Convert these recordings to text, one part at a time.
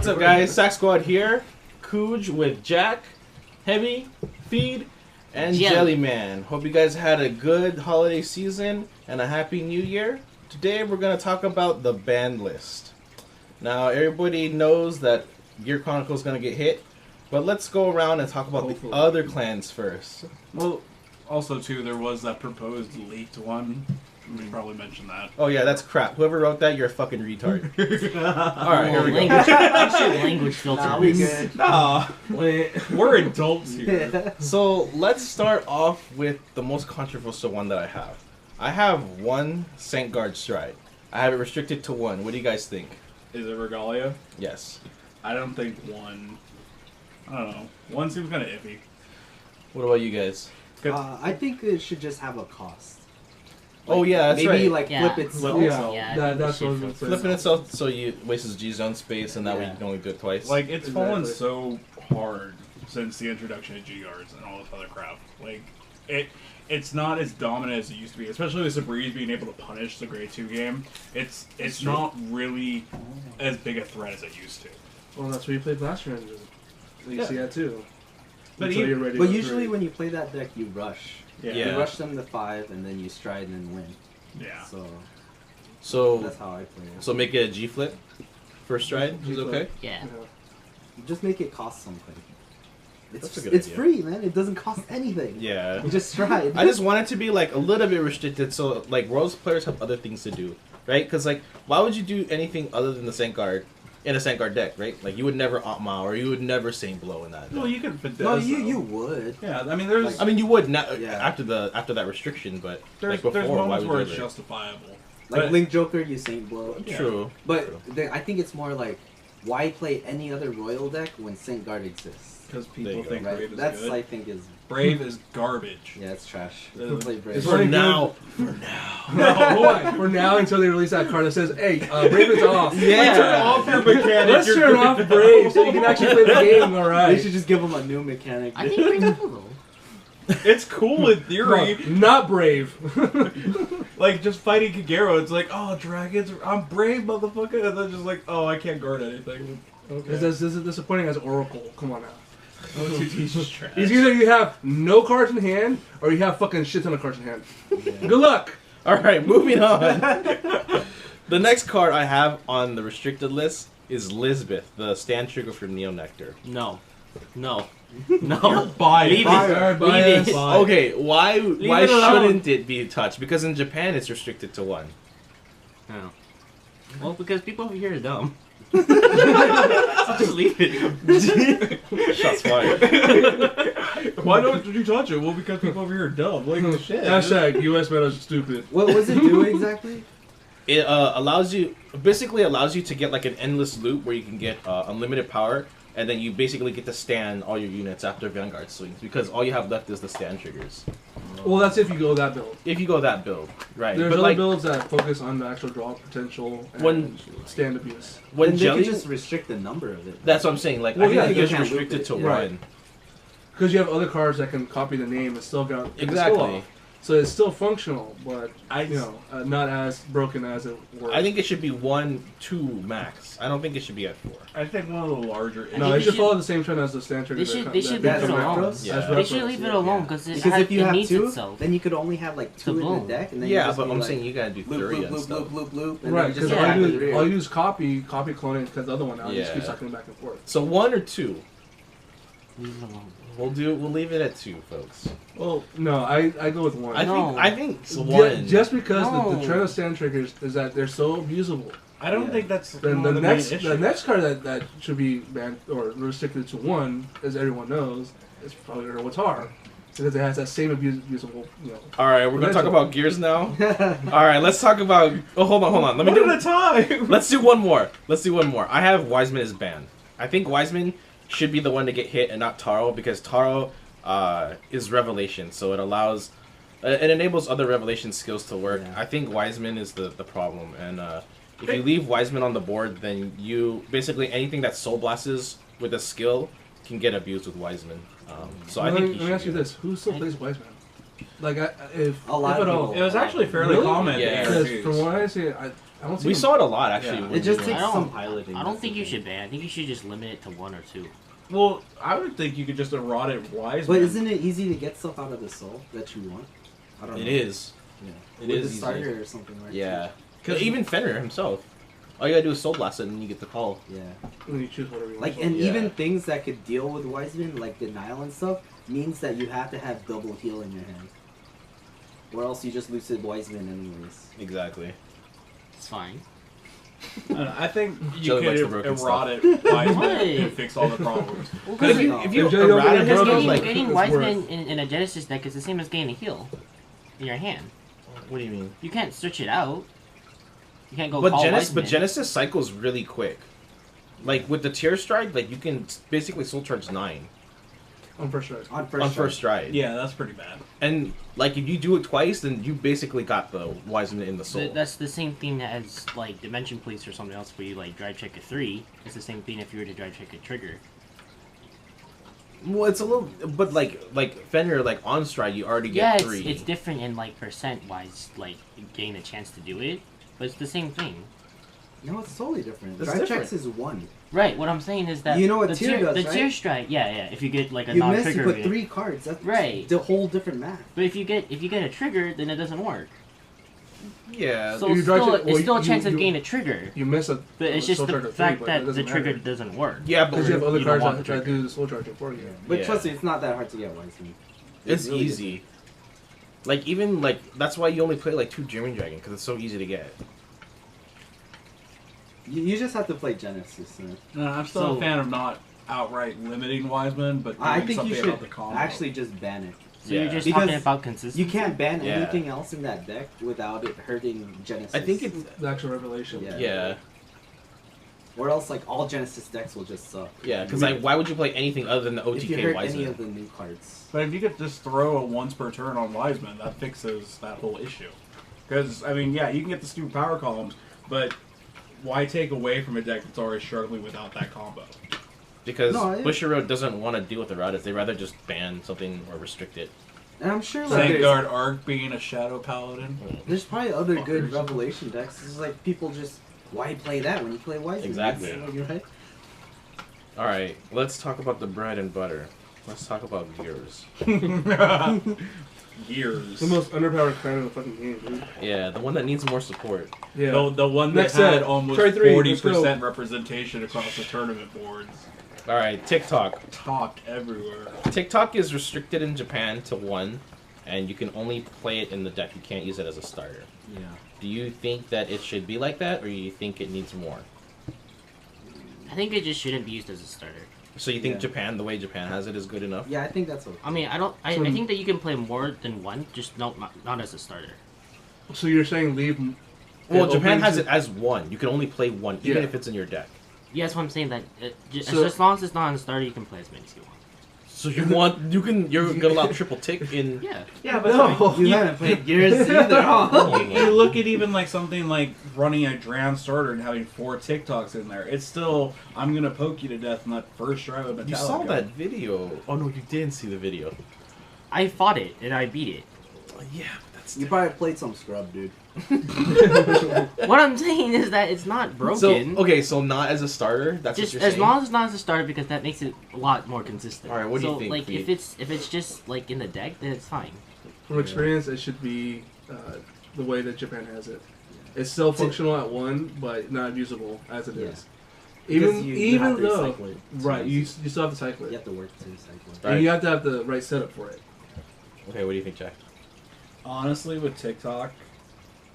What's up, guys? Sack Squad here. Cooj with Jack, Heavy, Feed, and Jellyman. Hope you guys had a good holiday season and a happy new year. Today we're going to talk about the ban list. Now, everybody knows that Gear Chronicle is going to get hit, but let's go around and talk about the other clans first. Well, also, too, there was that proposed leaked one. We probably mentioned that. Oh, yeah, that's crap. Whoever wrote that, you're a fucking retard. Alright, here we go. Language filter. Nah, we good. Nah, we're adults here. So, let's start off with the most controversial one that I have. I have one Vanguard stride. I have it restricted to one. What do you guys think? Is it Regalia? Yes. I don't think one. I don't know. One seems kind of iffy. What about you guys? I think it should just have a cost. Oh yeah, that's maybe right. flip itself. That's what I was going to say. Flipping itself so you wastes G zone space and that way you can only do it twice. Like it's fallen so hard since the introduction of G guards and all this other crap. Like it's not as dominant as it used to be, especially with Sabreeze being able to punish the grade 2 game. It's not really as big a threat as it used to. Well, that's where you played Blaster Engine. You see that too. But usually when you play that deck, you rush. Yeah. You rush them to 5 and then you stride and then win. Yeah. So that's how I play it. So make it a G flip for stride is okay? Yeah. Just make it cost something. That's a good it's idea. free, man. It doesn't cost anything. Yeah. You just stride. I just want it to be like a little bit restricted so like Royals players have other things to do, right? Because like why would you do anything other than the Vanguard in a Vanguard deck, right? Like you would never Atma or you would never Saint Blow in that. Well, you could. No, you would. Yeah, I mean, there's. I mean, you would not after that restriction, but like before, there's why moments would where you it's ever? justifiable. Like Link Joker, you Saint Blow. Yeah. True. But True. I think it's more like, why play any other Royal deck when Vanguard exists? Because There people you think Right? Brave is That's good. I think is Brave is garbage. yeah, it's trash. Uh, Play Brave. it's For only now. No, boy, for now until they release that card that says, "Hey, Brave is off." Yeah. Turn off your mechanic. Let's turn off Brave so you can actually play the game. All They right. should just give them a new mechanic. I think pretty cool though. It's cool in theory. No, not Brave. Like just fighting Kagero, it's like, oh, dragons, I'm brave, motherfucker, and then just like, oh, I can't guard anything. Okay. This is disappointing as Oracle. Come on now. He's just trash. It's either you have no cards in hand or you have fucking shit ton of cards in hand. Good luck. All right, moving on. The next card I have on the restricted list is Lisbeth, the stand trigger from Neo Nectar. No. No. You're No. biased. Leave it. Bias. Leave it. Okay, why it alone. shouldn't it be touched? Because in Japan it's restricted to one. No. Well, because people over here are dumb. So just leave it. Shots fired. Why don't you touch it? Well, because people over here are dumb. Like, shit. Hashtag US meta is stupid. What does it do exactly? It basically allows you to get like an endless loop where you can get unlimited power, and then you basically get to stand all your units after Vanguard swings because all you have left is the stand triggers. Well, that's if you go that build. If you go that build, right? There's but other like builds that focus on the actual draw potential and When- stand abuse. when Then they Jelly, could just restrict the number of it. that's what I'm saying. Like Well, I yeah, think you it's can't loop restricted it, to yeah. one. Because you have other cards that can copy the name and still get the Exactly. skill off. So it's still functional, but I not as broken as it were. I think it should be 1, 2 max. I don't think it should be at 4. I think one of the larger. I No, think they they should should- follow the same trend as the stand trigger. They should leave it alone. Yeah. They should leave it alone because Because it if you have needs 2, itself. then you could only have like 2 in the bloom. deck, and then you Yeah, just but be I'm like, saying you gotta do loop, 3 loop, and loop, stuff. loop, loop, loop, and Right, then you because just Yeah. add the 3. I'll use copy cloning because the other one now just keeps Yeah. cycling back and forth. So 1 or 2. Leave it alone. We'll leave it at 2, folks. Well, no, I go with 1. I think it's Ju- 1. Just because the No. trend of stand triggers is that they're so abusable. I don't Yeah. think that's Then one the of main next card that should be banned or restricted to 1, as everyone knows, is probably Watar. Because it has that same abusable, All right, we're gonna talk about gears now. All right, let's talk about. Oh, hold on. Let me do one at a time. Let's do one more. I have Wiseman as banned. I think Wiseman should be the one to get hit and not Taro because Taro is Revelation, so it allows, it enables other Revelation skills to work. Yeah. I think Wiseman is the problem, and if you leave Wiseman on the board, then you basically anything that Soul Blasts with a skill can get abused with Wiseman. So I think let me ask you this: who still plays Wiseman? Like, if A lot if of at all, people. It was actually fairly Really? common. Yeah. because from what I see, I don't see We him- saw it a lot actually. Yeah. when It just we takes went. I some don't- piloting. I don't that's think the you thing. should ban. I think you should just limit it to 1 or 2. Well, I would think you could just errata it Wiseman. But isn't it easy to get stuff out of the soul that you want? I don't know. It is. Yeah. It With is the easy. starter or something, right? Yeah. Because even Fenrir himself, all you gotta do is soul blast it and you get the call. Yeah. And then you choose whatever you want. Like, and Yeah. even things that could deal with Wiseman, like denial and stuff, means that you have to have double heal in your hand. Or else you just lucid Wiseman anyways. Exactly. It's fine. I think you Jelly likes the could broken errata it Wiseman Why? and fix all the problems. Well, But if you No. if you If Jelly don't errata get it his broken, goes, like, getting it's Wiseman worth. in a Genesis deck is the same as getting a heal in your hand. what do you mean? You can't switch it out. You can't go But call Genesis, Wiseman. but Genesis cycles really quick. Like with the tier stride, like you can basically soul charge 9 On first strike. On first on strike. first stride. Yeah, that's pretty bad. And like if you do it twice, then you basically got the Wiseman in the soul. That's the same thing as like Dimension Police or something else where you like drive check a 3. It's the same thing if you were to drive check a trigger. Well, it's a little, but like Fenrir, like on stride, you already Yeah, get 3. it's different in like percent wise, like getting a chance to do it, but it's the same thing. No, it's totally different. It's Drive different. checks is 1. Right. What I'm saying is that You know what the tier does, the right? tier strike. Yeah. If you get like a You miss, non-trigger, you put hit. 3 cards. That's Right. the whole different math. But if you get a trigger, then it doesn't work. yeah. So you it's drive still, check- it's well, still a you- chance of you- getting a trigger. You miss a. But it's just soul the charge at fact 3, but that the doesn't trigger matter. doesn't work. Yeah, but Because you have other You don't cards want that the do trigger. the soul charging for you. But Yeah. trust me, it's not that hard to get Wiseman. it's really easy. Like even like that's why you only play like 2 Dreaming Dragon because it's so easy to get. You just have to play Genesis. No, I'm still So- a fan of not outright limiting Wiseman, but doing I think something you about should the combo. actually just ban it. So Yeah. you're just Because talking about consistency. You can't ban Yeah. anything else in that deck without it hurting Genesis. I think it's The actual revelation. Yeah. yeah. Or else, like, all Genesis decks will just suck. Yeah, because like, why would you play anything other than the If you OTK hurt Wiseman? any of the new cards. But if you could just throw a once per turn on Wiseman, that fixes that whole issue. Because, I mean, yeah, you can get the stupid power columns, but why take away from a deck that's already struggling without that combo? Because No, it- bushiroad doesn't want to deal with the Radas. They rather just ban something or restrict it. And I'm sure, like, Vanguard Arc being a Shadow Paladin. there's probably other good Fuckers. Revelation decks. It's like, people just, why play that when you play Wiseman? Exactly. It's like, right? All right, let's talk about the bread and butter. Let's talk about gears. Years. It's the most underpowered clan in the fucking game, dude. Yeah, the one that needs more support. Yeah. The one that Next had set. almost Try 3, 40% let's representation across the tournament boards. All right, Tick-Tock. Talk everywhere. Tick-Tock is restricted in Japan to 1, and you can only play it in the deck. You can't use it as a starter. Yeah. Do you think that it should be like that, or do you think it needs more? I think it just shouldn't be used as a starter. So you think Yeah. Japan, the way Japan has it, is good enough? Yeah, I think that's okay. I mean, I don't. I So- think that you can play more than one, just not as a starter. So you're saying leave. Well, it Japan open has to- it as 1. You can only play 1, even Yeah. if it's in your deck. Yeah, that's what I'm saying. That So- as long as it's not on a starter, you can play as many as you want. So you're gonna allow triple tick in. Yeah. Yeah, but No. You haven't played Gears either, huh? you look at even like something like running a Dram starter and having 4 TikToks in there. It's still, I'm gonna poke you to death in that first try with Metallica. You saw that video. Oh no, you didn't see the video. I fought it and I beat it. Yeah, but that's You probably played some scrub, dude. What I'm saying is that it's not broken. So okay, so not as a starter. That's Just what you're as saying. long as it's not as a starter, because that makes it a lot more consistent. All right, what do you So, think, like, Pete? if it's just like in the deck, then it's fine. From experience, it should be the way that Japan has it. It's still functional at 1, but not usable as it Yeah. is. Because Even you have to though, recycle it. right, you still have to cycle You it, have to work to recycle it. Right. and you have to have the right setup for it. Okay, what do you think, Jack? Honestly, with TikTok,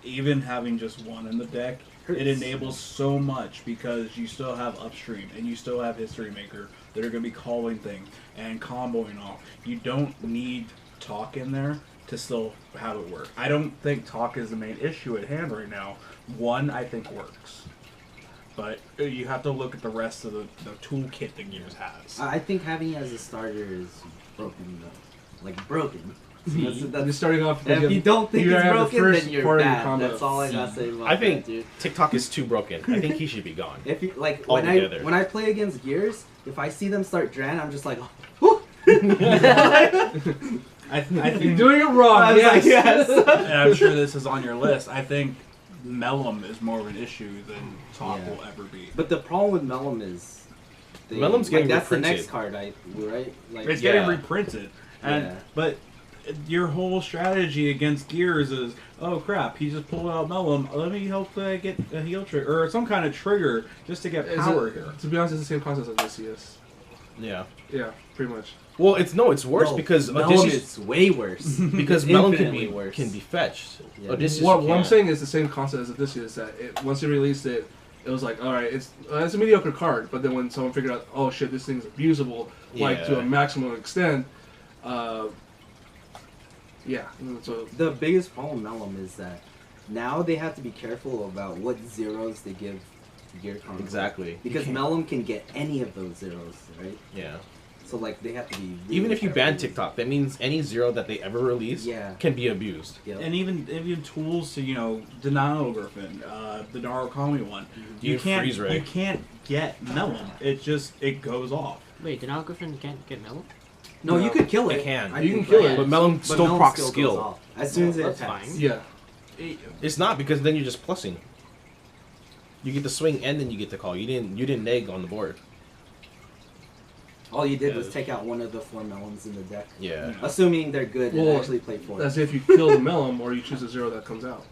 even having just 1 in the deck, it Hurts. enables so much because you still have upstream and you still have history maker that are going to be calling things and comboing off. You don't need talk in there to still have it work. I don't think talk is the main issue at hand right now. 1, I think, works. But you have to look at the rest of the toolkit that Gears has. I think having it as a starter is broken, though. Like, broken. See? You're starting off. because If you don't think you it's have the broken, first then you're part of your bad. combo. That's all I gotta say about I think that, dude. TikTok is too broken. I think he should be gone. If you like Altogether. when I play against Gears, if I see them start Dran, I'm just like, whew. I You're think, doing it wrong. I was like, Yes. yes. and I'm sure this is on your list, I think Melhem is more of an issue than Tock Yeah. will ever be. But the problem with Melhem is Mellem's getting that's the reprinted. next card, right? Like It's Yeah. getting reprinted, and Yeah. but your whole strategy against Gears is, oh crap, he just pulled out Melhem. Let me help get a heal trigger or some kind of trigger just to get power here. To be honest, it's the same concept as Odysseus. Yeah. Yeah, pretty much. Well, it's worse because Melhem Odysseus, is way worse. because It's Melhem infinitely worse. can be fetched. Yeah. Odysseus What I'm can't. saying is the same concept as Odysseus. That once they released it, it was like, all right, it's a mediocre card. But then when someone figured out, oh shit, this thing's abusable, like to Yeah. a maximum extent, yeah. So The biggest problem with Melhem is that now they have to be careful about what zeros they give Gear cards. Exactly. Because Melhem can get any of those zeros, right? Yeah. So like they have to be really Even if you ban careful. Tick-Tock, that means any zero that they ever release Yeah. can be abused. Yep. And even tools to denial Griffin, the Narukami one, you Even can't freeze ray. you can't get Melhem. It goes off. Wait, did Al Griffin can't get Melhem? No, you could kill it. It can. I You think, can kill right? it, But Melhem But still Melhem procs goes skill. off as soon as it That's attacks. fine. yeah, It's not because then you're just plussing. You get to swing and then you get to call. You didn't neg on the board. All you did Yeah. was take out one of the 4 Melons in the deck. Yeah. Assuming they're good and Well, actually play 4. that's if you kill the Melhem or you choose a zero that comes out.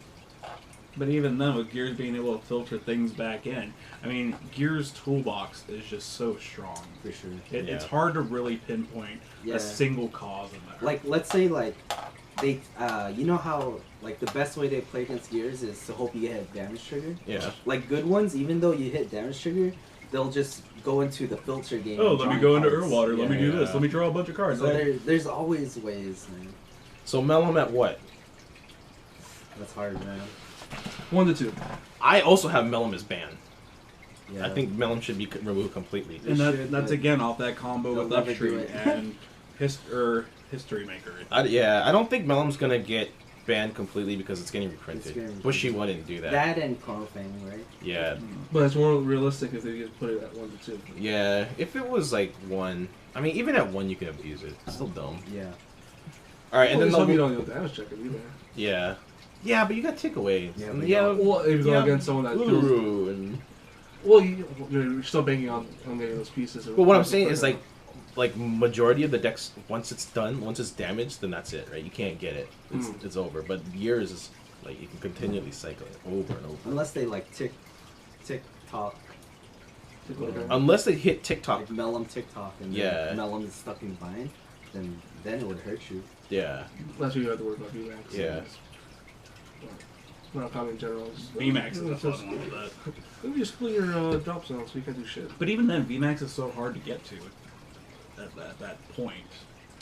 But even then, with Gears being able to filter things back in, I mean, Gears toolbox is just so strong. For sure. It's Yeah. hard to really pinpoint Yeah. a single cause in there. Like, let's say, like, they, you know how, like, the best way they play against Gears is to hope you hit damage trigger? Yeah. Like, good ones, even though you hit damage trigger, they'll just go into the filter game. oh, and let me drawing go into cards. Urwater. Let me do this. Yeah. Let me draw a bunch of cards. So there's always ways, man. So Melhem at what? That's hard, man. 1 to 2. I also have Melhem as banned. Yeah. I think Melhem should be removed completely. and They that's should, that's but again off that combo they'll with never Upstream do it. and History Maker. I don't think Mellem's gonna get banned completely because it's getting It's reprinted. getting Bushy reprinted. wouldn't do that. That and Chronofang, right? Yeah. But it's more realistic if they just put it at 1 to 2. Yeah. If it was like 1, I mean, even at 1 you could abuse it. It's still dumb. Yeah. All right, and Well, then some you the, don't need damage check it either. yeah, yeah, but you got takeaways. Yeah, And but yeah, Well, if you go against someone that kills, Uru and well, you're still banking on getting those pieces. But what I'm saying is like majority of the decks, once it's done, once it's damaged, then that's it, right? You can't get it. It's over. But years is like you can continually cycle it over and over. Unless they, like, Tick-Tock, Unless they hit Tick-Tock. like Melhem Tick-Tock, and Yeah. then Melhem is stuck in bind, then it would hurt you. Yeah. That's what you have to worry about VMAX. Yeah. Not common in general. VMAX is a fun one with that. Let me just clear your drop zone so you can do shit. But even then, VMAX is so hard to get to at that point.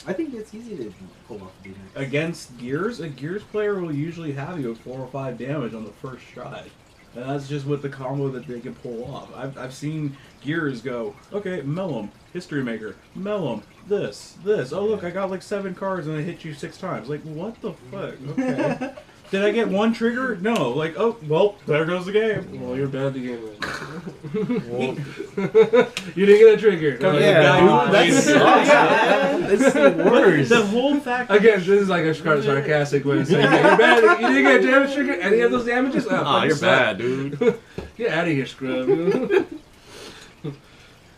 I think it's easy to pull off the D-Max. Against Gears, a Gears player will usually have you at 4 or 5 damage on the first stride. And that's just with the combo that they can pull off. I've seen Gears go, okay, Melhem, History Maker, Melhem, this. Oh look, I got like 7 cards and I hit you 6 times. Like, what the fuck? Okay. Did I get 1 trigger? No. Like, oh, well, there goes the game. Well, you're bad at the game then. Well, You didn't get a trigger. Come Like, yeah, on, dude, Jesus. It's the worst. The whole fact Again, this is like a sarcastic way of saying that you're bad. You didn't get a damage trigger. Any of those damages? Oh, you're bad, dude. Get out of here, scrub.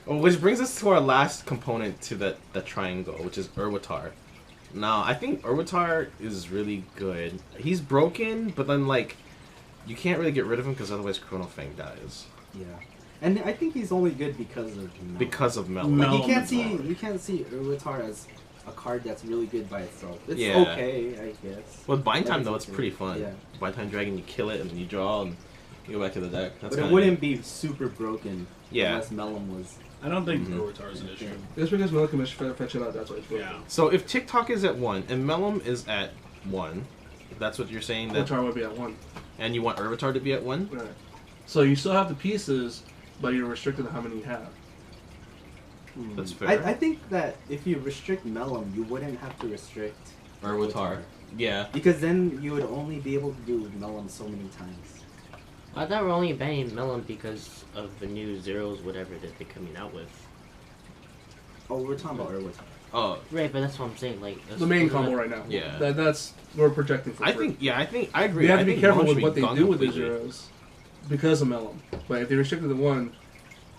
Well, which brings us to our last component to the triangle, which is Urwatar. Now, I think Urwatar is really good. He's broken, but then, like, you can't really get rid of him because otherwise Chronofang dies. Yeah. And I think he's only good because of Melhem. Because of Mel. Mel- Like, Melhem. you can't see Urwatar as a card that's really good by itself. It's Yeah. okay, I guess. With Bind Time, That though, is it's okay. pretty fun. Yeah. Bind Time Dragon, you kill it, and then you draw, and you go back to the deck. That's But it kinda wouldn't neat. be super broken Yeah. unless Melhem was. I don't think Mhm. Urwatar is an issue. Just because Melhem is fetching out, that's why it's broken. Yeah. So if Tick-Tock is at 1, and Melhem is at 1, if that's what you're saying, that, Urwatar would be at 1. and you want Urwatar to be at 1? Right. So you still have the pieces, but you're restricted to how many you have. That's fair. I think that if you restrict Melhem, you wouldn't have to restrict Urwatar. Yeah. because then you would only be able to do Melhem so many times. I thought we're only banning Melhem because of the new zeros, whatever that they're coming out with. Oh, we're talking about Urwatar. Oh, right, but that's what I'm saying. Like The main combo right now. Yeah. That's we're projecting for. I think I agree. You have I to be think careful Melhem with should what be they gone do with the completely. zeros because of Melhem. But if they restrict it to 1,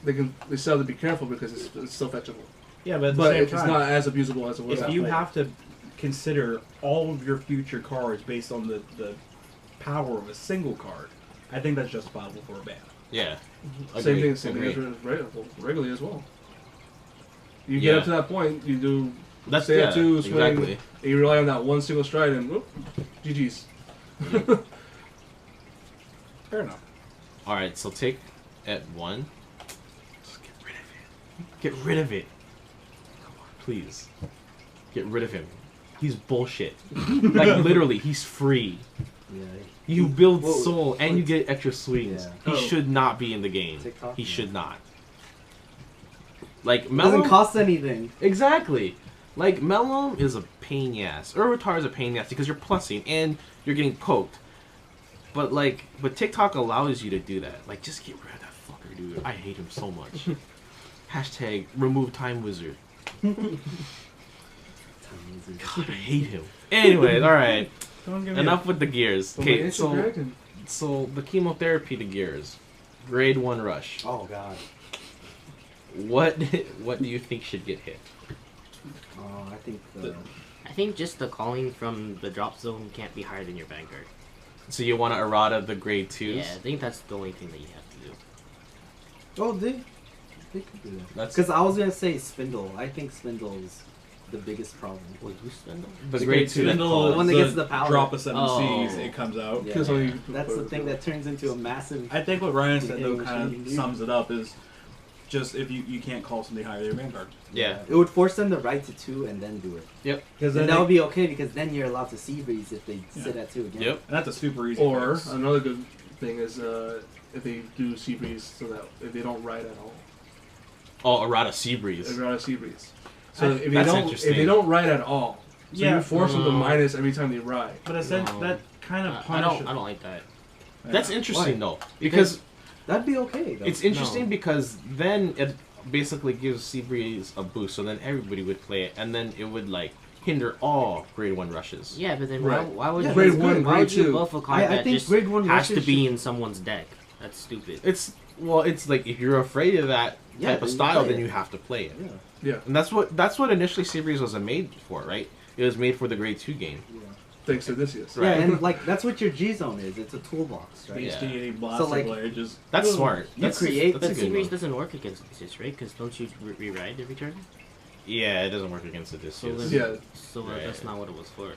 they still have to be careful because it's still fetchable. Yeah, but at the But same it's time, not as abusable as it was. if you have to consider all of your future cards based on the power of a single card, I think that's justifiable for a ban. Yeah. Same Agreed, thing agreed. as regularly as well. You get Yeah. up to that point, you do That's stay yeah, at 2, swing, exactly. and you rely on that one single stride, and whoop, GG's. Fair enough. All right, so take at 1. Just get rid of it. Get rid of it. Come on, please. Get rid of him. He's bullshit. Like literally, he's free. Yeah. You build Whoa, soul and you wait. get extra swings. Yeah. He should not be in the game. Tick-Tock? He Yeah. should not. Like It doesn't Melhem, cost anything. exactly. Like Melhem is a pain in the ass. Urvatar is a pain in the ass because you're plussing and you're getting poked. But Tick-Tock allows you to do that. Like, just get rid of that fucker, dude. I hate him so much. Hashtag remove Time Wizard. God, I hate him. Anyways, all right. Don't give me Enough with the gears. Okay, Okay, so the chemotherapy to gears, grade 1 rush. Oh god. What do you think should get hit? Oh, I think I think just the calling from the drop zone can't be higher than your Vanguard. So you want to errata the grade 2s? Yeah, I think that's the only thing that you have to do. Oh, they could do that. That's Because I was gonna say Spindle. I think Spindle is the biggest problem. Wait, who's Spindle? the grade 2 that Spindle, calls. The one that gets the power. Drop a 7 Oh. Cs, it comes out. Yeah. Because only That's the thing that turns into a massive. I think what Ryan said though Yeah, kind you of do. sums it up is just if you can't call something higher than your Vanguard. Yeah. It would force them to ride to 2 and then do it. Because And that would be okay because then you're allowed to sea breeze if they Yeah. sit at 2 again. Yep. and that's a super easy Or fix. another good thing is if they do sea breeze, so that if they don't ride at all, Oh, errata sea breeze. they ride a sea breeze. So if That's they interesting. don't ride at all, so Yeah. you force them to minus every time they ride. But essentially, No. that kind of I punishes. don't like that. That's interesting though, because That'd be okay though. it's interesting because then it basically gives sea breeze a boost, so then everybody would play it, and then it would like hinder all grade 1 rushes. Yeah, but then Right. why would Yeah, you grade that's one, good. why grade would you two. buff a card I that think just grade 1 has to rushes be should- in someone's deck? That's stupid. It's like if you're afraid of that Yeah, type of then you style, play then it. you have to play it. Yeah. Yeah, And that's what initially sea breeze was made for, right? It was made for the grade 2 game. Yeah. thanks to Odysseus. Right. Yeah, and like that's what your G zone is. It's a toolbox, right? Yeah. Beastie, Blast So, like, Blade, just That's smart. You That's, create- that's a But good Series one. doesn't work against this, right? Because don't you re-ride every turn? Yeah, it doesn't work against the So Odysseus. then, Yeah. so Right. that's not what it was for.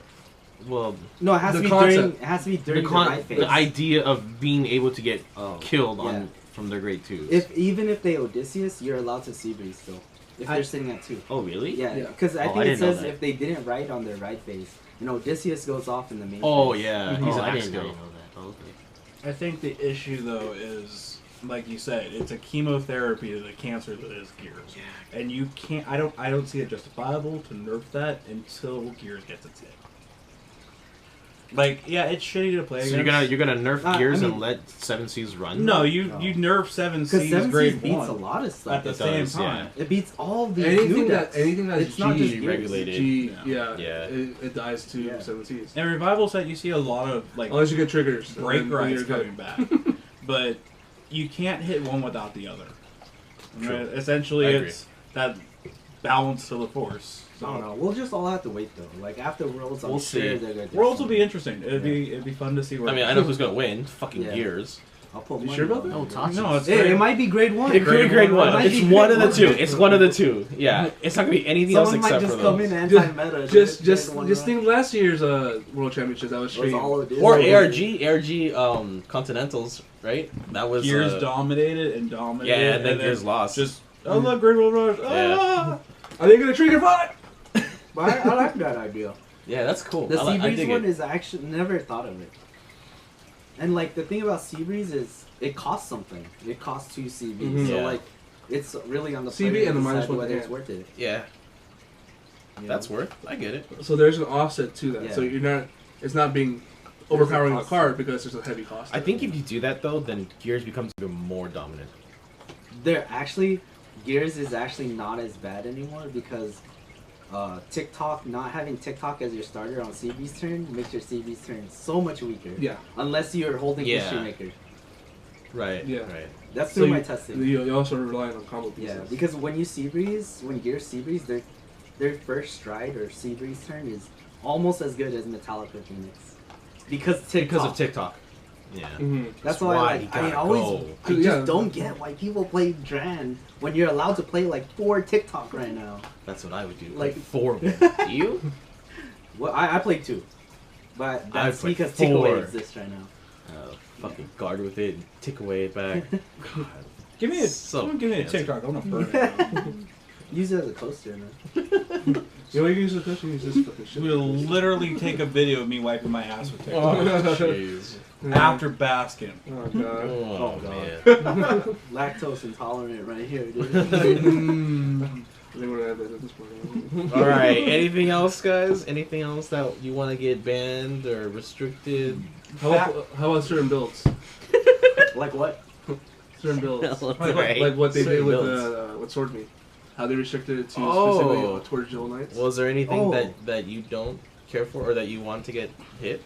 Well, No, it has The to be concept. during. It has to be during the, right phase. the idea of being able to get Oh. killed Yeah. on from their grade 2s. Even if they Odysseus, you're allowed to sea breeze still. If they're sitting at 2. Oh, really? Yeah, Yeah. because I Oh, I think it didn't know says that. if they didn't ride on their ride phase, Odysseus goes off in the main. Oh phase. yeah, Oh, he's an I axe didn't know go. that. Oh, okay. I think the issue though is, like you said, it's a chemotherapy to the cancer that is Gears, and you can't. I don't see it justifiable to nerf that until Gears gets its hit. Like, yeah, it's shitty to play. So you're against. gonna nerf I gears mean- and let 7Cs run? No, you No. nerf 7 Because C's 7 grade C's beats 1 a lot of stuff. at the It same does, time. It beats all the Anything new that decks. anything that's It's not G just Gears. regulated. G, Yeah. Yeah. it dies to Yeah. 7 Cs. In revival set, you see a lot of like Unless you get triggers. and break then rights you're good. coming back, but you can't hit one without the other. True. Right? Essentially, I agree. it's that balance to the force. So I don't know. We'll just all have to wait though. Like after Worlds, I'm We'll sure see. they're gonna do Worlds will be something. interesting. It'd be fun to see where. I mean, I know who's gonna win. Fucking Yeah. gears. I'll put You money sure about on that? No, it. Tachi. No, it's Hey, great. it might be grade 1. It could be grade 1. It might It's be one of grade the two. one. It's one of the two. Yeah, it's not gonna be anything else Someone might except just for come those. in anti-meta. Just think last year's World Championship that was It was streamed. all Odysseus. Or ARG Continentals, right? That was Gears dominated and dominated. Yeah, and then and Gears lost. Just look, Great World Rush. Ah! Are they gonna trigger fight? But I like that idea. Yeah, that's cool. The I Seabreeze dig one it. is actually never thought of it. And like the thing about Seabreeze is it costs something. It costs 2 CB. Mhm. So Yeah. like it's really on the CB player to and the minus decide one whether it's hand. worth it. Yeah, you that's know? worth. I get it. So there's an offset to that. Yeah. So it's not being overpowering the card because there's a heavy cost. I think if you do that though, then Gears becomes even more dominant. They're actually Gears is actually not as bad anymore because Tick-Tock, not having Tick-Tock as your starter on CB's turn makes your CB's turn so much weaker. Yeah. Unless you're holding Yeah. History Maker. Right. Yeah. Right. That's So through my testing. You also rely on combo pieces. Yeah, because when you Seabreeze, when Gear Seabreeze, their first stride or Seabreeze turn is almost as good as Metallica Phoenix. Because Because of TikTok. Yeah. Mm-hmm. That's That's why why I you like, gotta I always, go. I just Yeah. don't get why people play Dran when you're allowed to play like 4 TikTok right now. That's what I would do. Like- Like 4 of them. Do you? Well, I played 2, but I that's played because 4. Tickaway exists right now. Fucking guard with it and tick away it back. God. Give me a So give me a fancy. TikTok. I'm gonna burn it. Use it as a coaster, man. You know, you can use the cushion, use this fucking shit. We'll literally take a video of me wiping my ass with TikTok Oh, jeez. after basking. Oh god. Oh, God. man. Lactose intolerant right here, dude. Mm. They would have that at this point. All right. Anything else, guys? Anything else that you want to get banned or restricted? How about certain builds? Like what? Certain builds. Right. Like what they did Certain with builds. with Sword Me. How they restricted it to Oh. specifically towards Jewel Knights. Was there anything Oh. that you don't care for or that you want to get hit?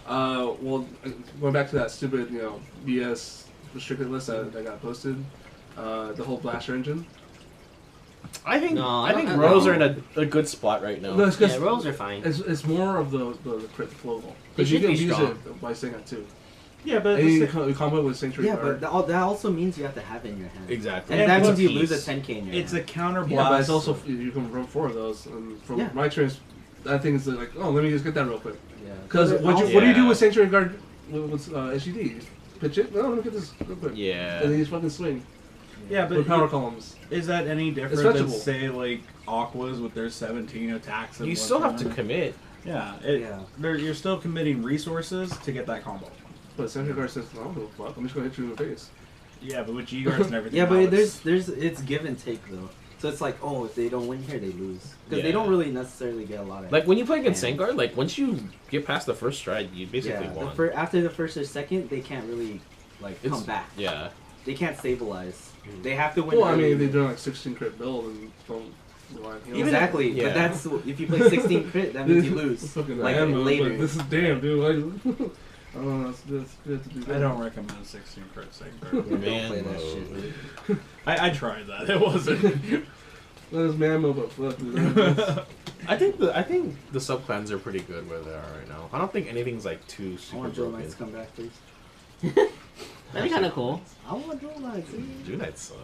Well, going back to that stupid, BS restricted list that got posted, the whole Blaster engine. I think No, I think I don't Rose know. are in a good spot right now. No, it's 'cause Yeah, rolls are fine. it's more of the crit flow. They Because you should can be use strong. it by saying that too. Yeah, but And you combo it with Sanctuary Yeah, Guard. but that also means you have to have it in your hand. Exactly. And Yeah, that but means you piece. lose a 10k in your it's a hand. counter blast. Yeah, but it's also you can run 4 of those. And from Yeah. my experience, I think it's like, oh, let me just get that real quick. Yeah. Because But what also- do you do Yeah. with Sanctuary Guard with SGD? You pitch it? No, let me get this real quick. Yeah. And then you just fucking swing Yeah, but with power columns. is that any different fetchable. than say like Aquas with their 17 attacks? in You one still have to turn? commit. Yeah, Yeah. You're still committing resources to get that combo. But Sanctuary Guard says, no, I don't give a fuck. I'm just going to hit you in the face. Yeah, but with G guards and everything. Yeah, but else, it's give and take though. So it's like, oh, if they don't win here, they lose because they Yeah. don't really necessarily get a lot of. Like when you play against Yeah. Vanguard, like once you get past the first stride, you basically yeah, won. after the first or second, they can't really like It's- come back. Yeah. They can't stabilize. They have to win. Well, I early. mean, they're doing like 16 crit build and don't rely on healing. Exactly, Yeah. but that's if you play 16 crit, that means you lose. Fucking Like ammo, later. but this is damn, dude. Like, I don't know, it's good to do that. I don't recommend 16 crit Vanguard. Don't Man play that mode. shit. Dude. I tried that. It wasn't. That is man mode, but fuck, dude. I think the sub clans are pretty good where they are right now. I don't think anything's like too I super want Joe broken. Knights to come back, please. That'd be kind of cool. I want Joe Knights. Dude, that suck.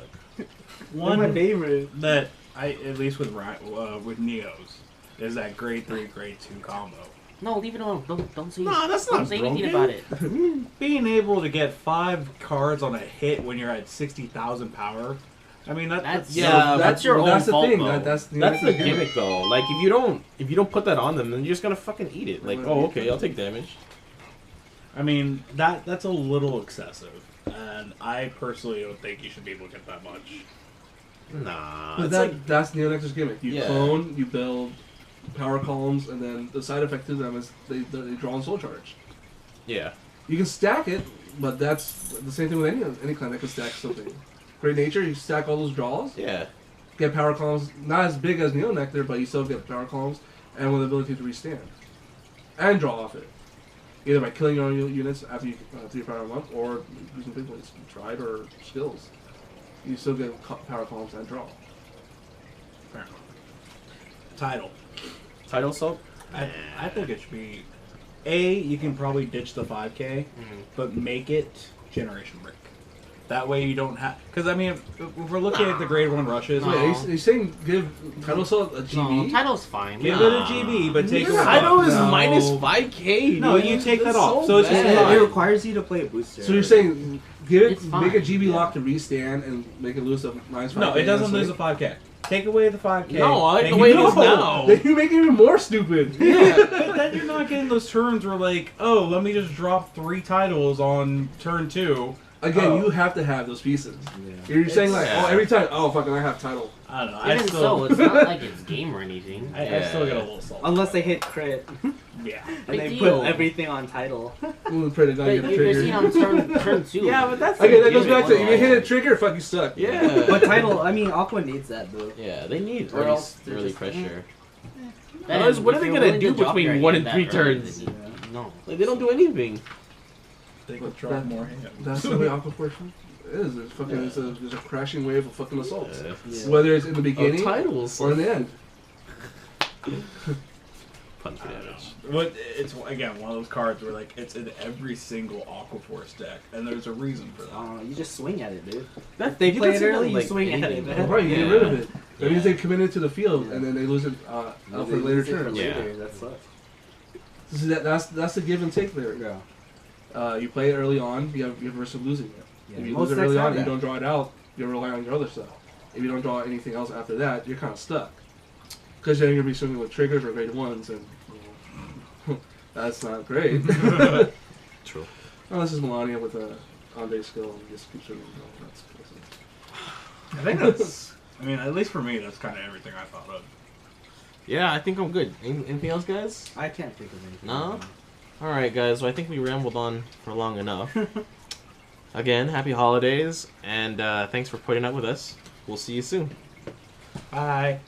One of my favorite. that I at least with Neos is that grade 3, grade 2 combo. No, leave it alone. Don't say. No, that's don't not say anything broken. about it. Being able to get 5 cards on a hit when you're at 60,000 power. I mean That's Yeah, that's your own that's the fault, thing. though. That's the gimmick though. Like if you don't put that on them, then you're just gonna fucking eat it. Like, oh okay, I'll take damage. I mean that's a little excessive, and I personally don't think you should be able to get that much. Nah. But It's that's Neonex's gimmick. You Yeah. clone, you build power columns, and then the side effect to them is they draw on soul charge. yeah. You can stack it, but that's the same thing with any clan that can stack something. Great Nature, you stack all those draws, Yeah. get power columns, not as big as Neonectar, but you still get power columns, and with the ability to restand. And draw off it. Either by killing your own units after you through your power 1, or using big ones, tried or skills. You still get power columns and draw. Fair enough. Title. Title sub? I think it should be you can probably ditch the 5k, but make it generation brick. That way you don't have, because I mean, if we're looking at the grade 1 rushes, No. Yeah, he's saying give Title Assault a No, GB. title's fine. give Nah. it a GB, but take Yeah. away. Title is No. minus 5k. No, dude. you take That's that off. So it's just bad. fine. It requires you to play a booster. So you're saying give it, It's make a fine. GB Yeah. lock to restand and make it lose a minus 5K. No, it doesn't and lose a 5k. Take away the 5k. No, I like and the you way it go- is now. Then you make it even more stupid. Yeah, but then you're not getting those turns where like, oh, let me just drop 3 titles on turn 2. Again, Oh. you have to have those pieces. Yeah. You're saying like, Yeah. oh, every time, oh, fucking, I have title. I don't know. I Even still, so, it's not like it's game or anything. I still get a little salty. Unless they hit crit Yeah. and Big they deal. put everything on title. Pray to God But you get you're seeing triggered. on turn 2. Yeah, but that's Okay, that goes gimmick. back to, if you hit a trigger, fuck, you stuck. Yeah. But title, I mean, Aqua needs that though. Yeah, they need Or else they're early just- pressure. Then Otherwise, what if are they you're gonna willing do to drop between your 1 hand and 3 that early, turns? then no. Like they don't do anything. They could drop more hands. That's the way Aqua Fortune is. It's fucking, there's a crashing wave of fucking assaults. Yeah. Whether it's in the Of beginning titles. or in the end. Punch I don't know. damage. But it's again one of those cards where like it's in every single Aquaforce deck, and there's a reason for that. You just swing at it, dude. They play it do early, you like swing at anything, it, though. man. Right, you get Yeah. rid of it. That means Yeah. they commit to the field, Yeah. and then they lose it out for They later lose it for turns. Yeah. later, that sucks. So that's the give and take there. Yeah. You play it early on, you have risk of losing it. Yeah, If you most lose it decks early have on and you that. don't draw it out, you rely on your other stuff. If you don't draw anything else after that, you're kind of stuck. Because then you're going to be swimming with triggers or grade 1s, and that's not great. True. Well, this is Melania with a on-base skill, and just keep swimming. No, that's I think that's. I mean, at least for me, that's kind of everything I thought of. Yeah, I think I'm good. Anything else, guys? I can't think of anything. No? Alright, guys. So I think we rambled on for long enough. Again, happy holidays, and thanks for putting up with us. We'll see you soon. Bye.